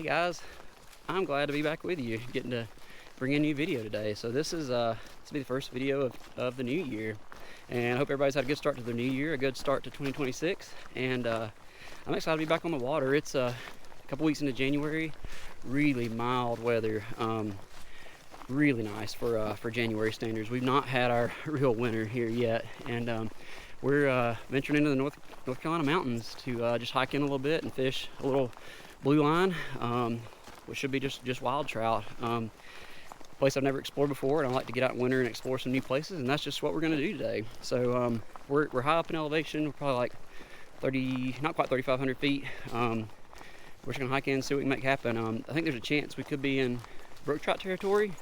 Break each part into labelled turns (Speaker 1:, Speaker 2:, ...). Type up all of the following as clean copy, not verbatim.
Speaker 1: Hey guys, I'm glad to be back with you, getting to bring a new video today. So this will be the first video of the new year, and I hope everybody's had a good start to the new year, a good start to 2026. And I'm excited to be back on the water. It's a couple weeks into January, really mild weather, really nice for January standards. We've not had our real winter here yet, and we're venturing into the North Carolina mountains to just hike in a little bit and fish a little blue line, which should be just wild trout. Place I've never explored before, and I like to get out in winter and explore some new places, and that's just what we're going to do today. So we're high up in elevation. We're probably like 30, not quite 3,500 feet. We're just going to hike in and see what we can make happen. I think there's a chance we could be in brook trout territory.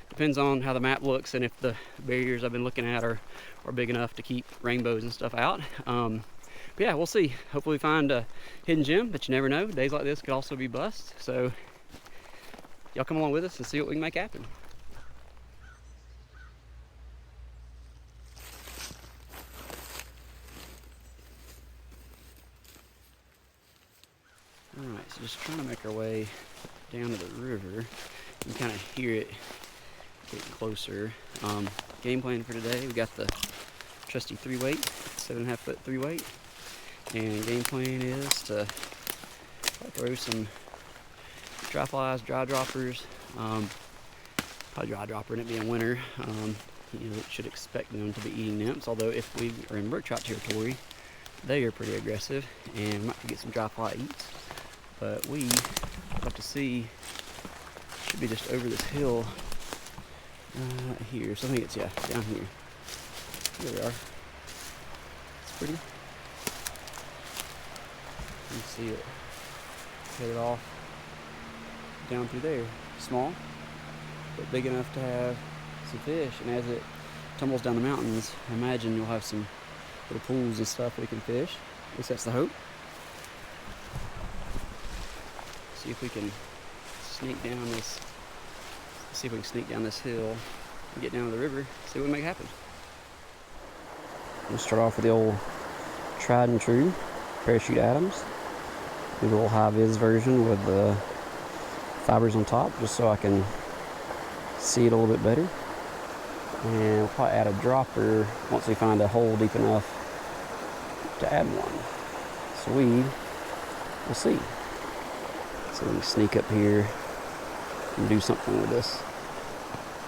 Speaker 1: Depends on how the map looks and if the barriers I've been looking at are big enough to keep rainbows and stuff out. But yeah, we'll see. Hopefully we find a hidden gem, but you never know. Days like this could also be bust. So y'all come along with us and see what we can make happen. Alright, so just trying to make our way down to the river. You can kind of hear it getting closer. Game plan for today, we got the trusty 3-weight, 7.5 foot 3-weight. And game plan is to throw some dry flies, dry droppers, probably dry dropper in it being winter. You should expect them to be eating nymphs, although if we are in brook trout territory, they are pretty aggressive and we might get some dry fly eats. But we have to see, should be just over this hill here. So I think it's, yeah, down here. There we are. It's pretty. You can see it headed off down through there. Small, but big enough to have some fish. And as it tumbles down the mountains, I imagine you'll have some little pools and stuff we can fish. At least that's the hope. See if we can sneak down this. See if we can sneak down this hill and get down to the river. See what we make happen. We'll start off with the old tried and true parachute Adams. Do the little high vis version with the fibers on top, just so I can see it a little bit better. And we'll probably add a dropper once we find a hole deep enough to add one. So we'll see. So we can sneak up here and do something with this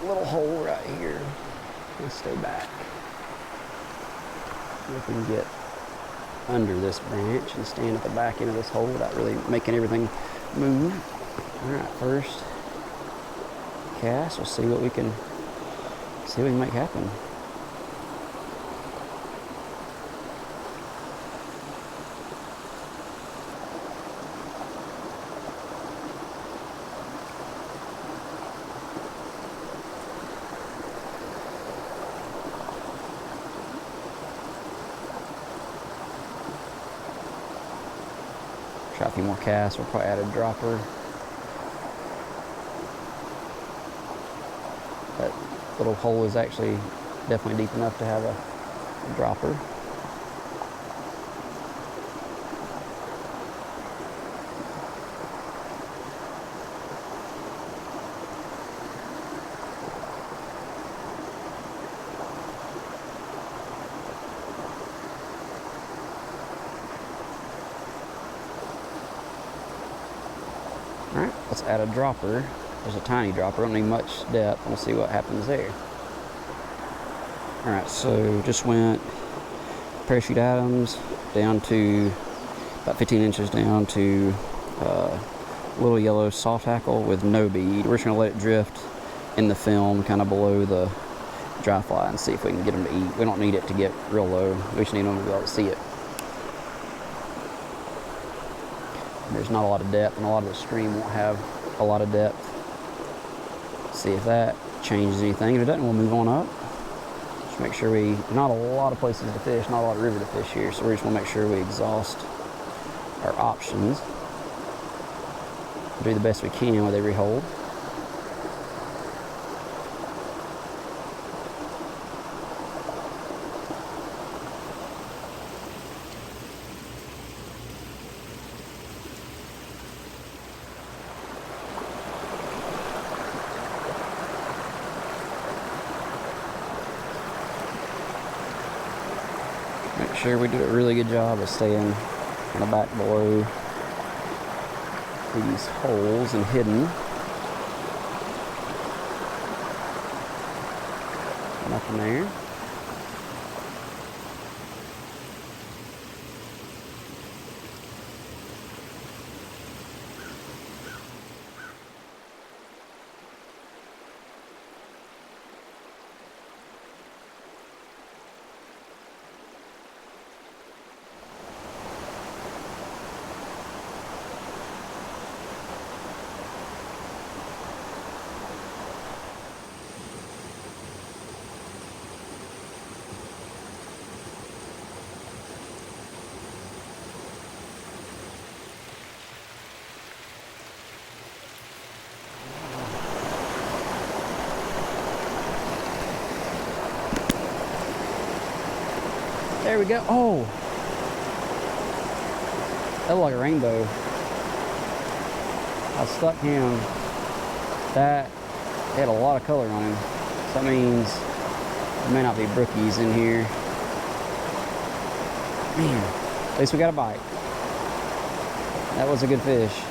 Speaker 1: little hole right here. Let's stay back. See if we can get under this branch and stand at the back end of this hole without really making everything move. Alright, first cast. We'll see what we can make happen. Try a few more casts. We'll probably add a dropper. That little hole is actually definitely deep enough to have a dropper. Alright, let's add a dropper. There's a tiny dropper, don't need much depth. We'll see what happens there. Alright, so just went parachute Adams down to about 15 inches down to little yellow soft hackle with no bead. We're just going to let it drift in the film kind of below the dry fly and see if we can get them to eat. We don't need it to get real low. We just need them to be able to see it. There's not a lot of depth, and a lot of the stream won't have a lot of depth. See if that changes anything. If it doesn't, we'll move on up. Just make sure not a lot of places to fish, not a lot of river to fish here, so we just want to make sure we exhaust our options. Do the best we can with every hole. sure we do a really good job of staying kind of back below these holes and hidden. Nothing there. There we go. Oh, that looked like a rainbow. I stuck him. That had a lot of color on him. So that means there may not be brookies in here. Man, at least we got a bite. That was a good fish.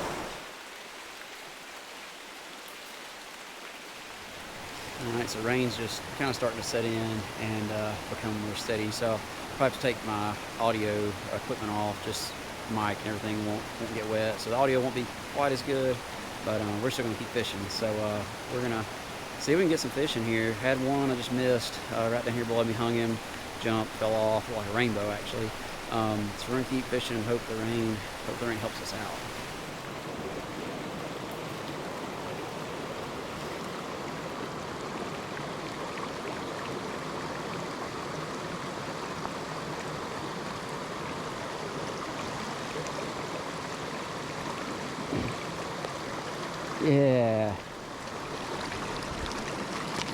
Speaker 1: Alright, so rain's just kind of starting to set in and become more steady. So I have to take my audio equipment off, just mic and everything won't get wet, so the audio won't be quite as good, but we're still going to keep fishing. So we're going to see if we can get some fish in here. Had one I just missed right down here below me, hung him, jumped, fell off, like a rainbow actually. So we're going to keep fishing and hope the rain helps us out. Yeah.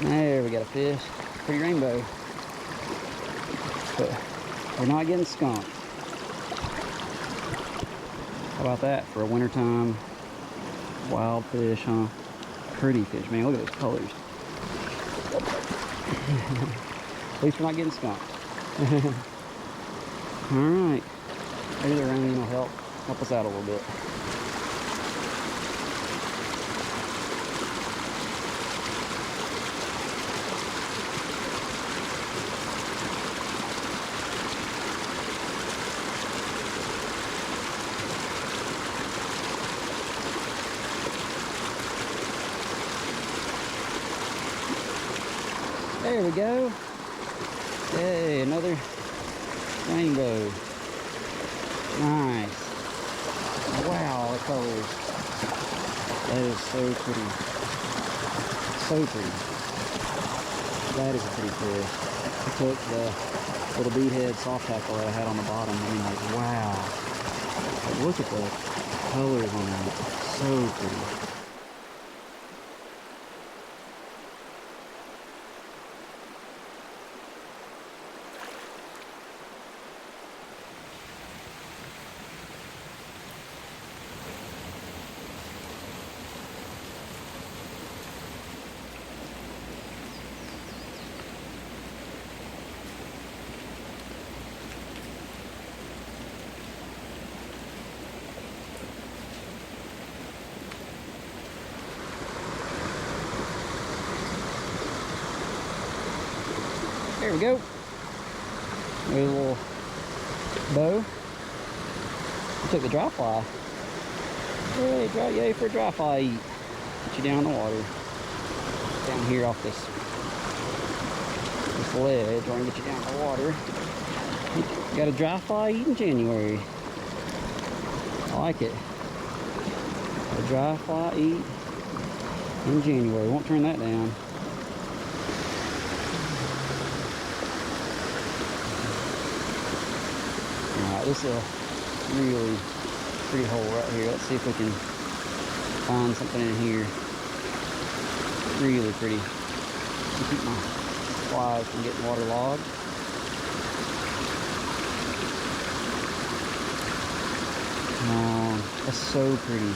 Speaker 1: There we got a fish. Pretty rainbow. But we're not getting skunked. How about that for a wintertime wild fish, huh? Pretty fish, man. Look at those colors. At least we're not getting skunked. Alright. Maybe the rain will help us out a little bit. There we go. Hey, another rainbow. Nice. Wow, the colors. That is so pretty. So pretty. That is a pretty fish. I took the little bead head soft tackle that I had on the bottom. I mean, like, wow. But look at the colors on that. So pretty. There we go. A little bow. I took the dry fly. Yay for a dry fly eat. Get you down in the water. Down here off this ledge. I want to get you down in the water. Got a dry fly eat in January. I like it. A dry fly eat in January. Won't turn that down. This is a really pretty hole right here. Let's see if we can find something in here. Really pretty. Keep my flies from getting waterlogged. That's so pretty.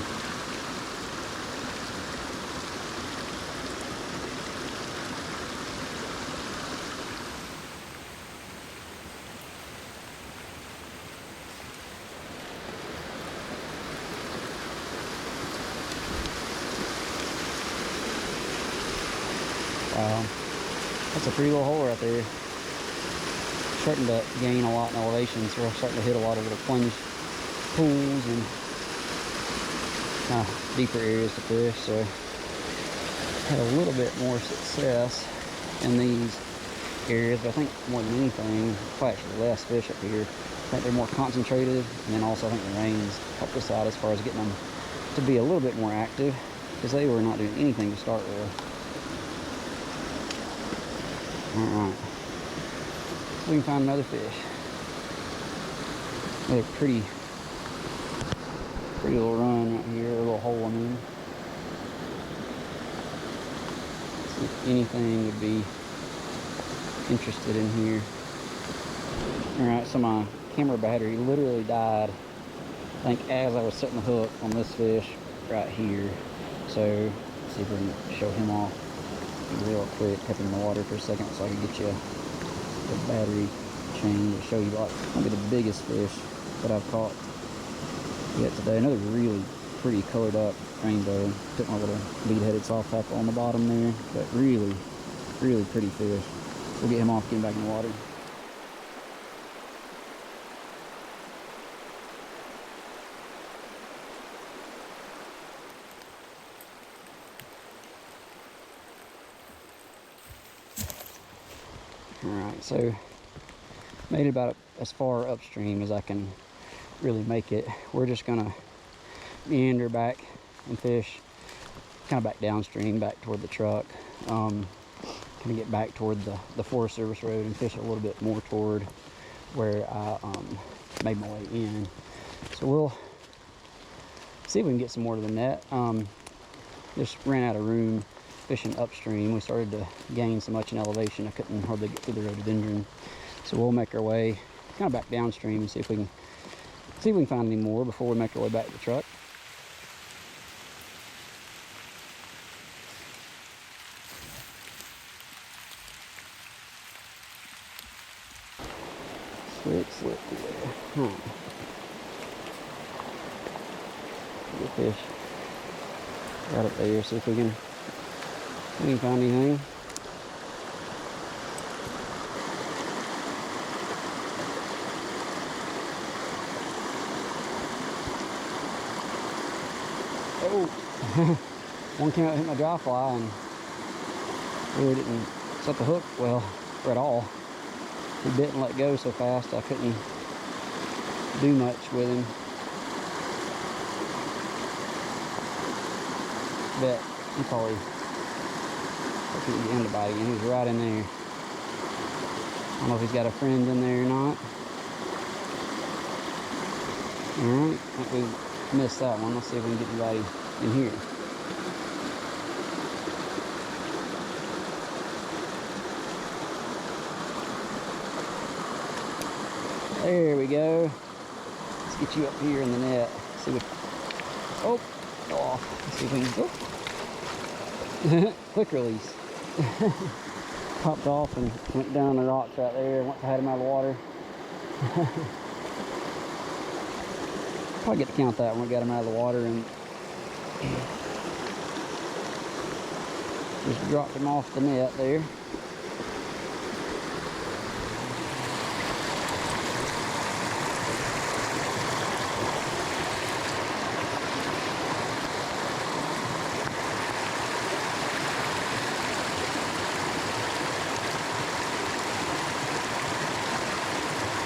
Speaker 1: That's a pretty little hole right there. Starting to gain a lot in elevation, so we're starting to hit a lot of little plunge pools and deeper areas to fish. So had a little bit more success in these areas, but I think more than anything, probably actually less fish up here. I think they're more concentrated, and then also I think the rains helped us out as far as getting them to be a little bit more active, because they were not doing anything to start with. Alright, we can find another fish. Another pretty little run right here, a little hole, I mean. See if anything would be interested in here. Alright, so my camera battery literally died, I think, as I was setting the hook on this fish right here. So let's see if we can show him off real quick, tap him in the water for a second so I can get you the battery chain to show you like maybe the biggest fish that I've caught yet today. Another really pretty colored up rainbow. Took my little bead-headed soft tackle on the bottom there, but really pretty fish. We'll get him off, get him back in the water. Alright, so made it about as far upstream as I can really make it. We're just gonna meander back and fish kind of back downstream, back toward the truck. Kind of get back toward the Forest Service Road and fish a little bit more toward where I made my way in. So we'll see if we can get some more to the net. Just ran out of room fishing upstream. We started to gain so much in elevation I couldn't hardly get through the rhododendron. So we'll make our way kind of back downstream and see if we can find any more before we make our way back to the truck. Slip through there. Good fish. Right up there, see if we can find anything. Oh, one came out and hit my dry fly and really didn't set the hook well at all. He didn't let go so fast I couldn't do much with him. But he probably couldn't get him to bite again. He was right in there. I don't know if he's got a friend in there or not. Alright, I think we missed that one. Let's see if we can get anybody in here. There we go. Let's get you up here in the net. See what. Oh, fell off. Let's see if we can go. Quick release. Popped off and went down the rocks right there. Once I had him out of the water. Probably get to count that when we got him out of the water and just dropped him off the net there.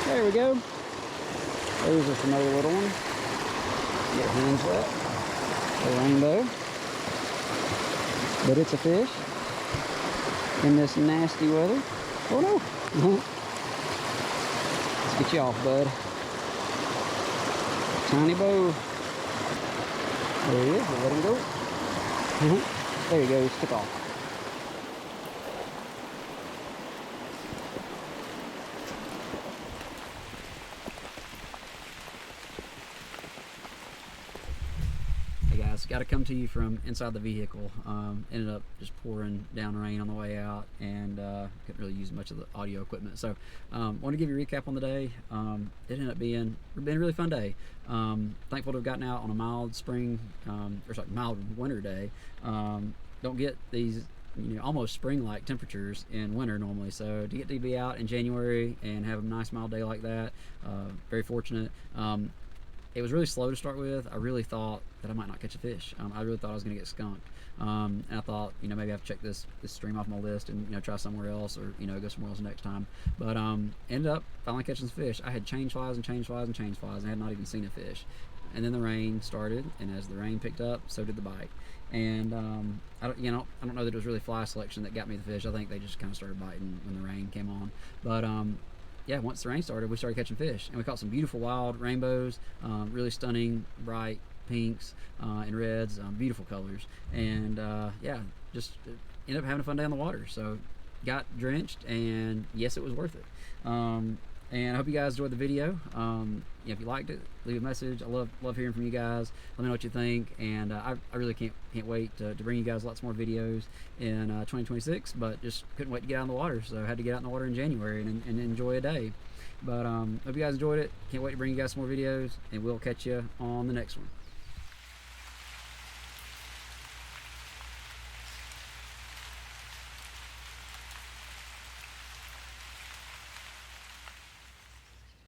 Speaker 1: There we go. Those are some other little ones. Get hands wet. A rainbow. But it's a fish in this nasty weather. Oh no. Let's get you off, bud. Tiny bow. There he is. We'll let him go. There he goes. Took off. Got to come to you from inside the vehicle. Ended up just pouring down rain on the way out and couldn't really use much of the audio equipment. So want to give you a recap on the day. It ended up being a really fun day. Thankful to have gotten out on a mild spring, or sorry, mild winter day. Don't get these almost spring-like temperatures in winter normally. So to get to be out in January and have a nice mild day like that, very fortunate. It was really slow to start with. I really thought that I might not catch a fish. I really thought I was going to get skunked. And I thought, maybe I have to check this stream off my list and, try somewhere else, or, go somewhere else next time. But ended up finally catching some fish. I had change flies and change flies and change flies, and I had not even seen a fish. And then the rain started, and as the rain picked up, so did the bite. And I don't know that it was really fly selection that got me the fish. I think they just kind of started biting when the rain came on. But yeah, once the rain started, we started catching fish, and we caught some beautiful wild rainbows, really stunning, bright pinks and reds, beautiful colors. And yeah, just ended up having a fun day on the water. So got drenched, and yes, it was worth it. And I hope you guys enjoyed the video. If you liked it, leave a message. I love hearing from you guys. Let me know what you think. And I really can't wait to bring you guys lots more videos in 2026. But just couldn't wait to get out in the water, so I had to get out in the water in January and enjoy a day. But hope you guys enjoyed it. Can't wait to bring you guys some more videos, and we'll catch you on the next one.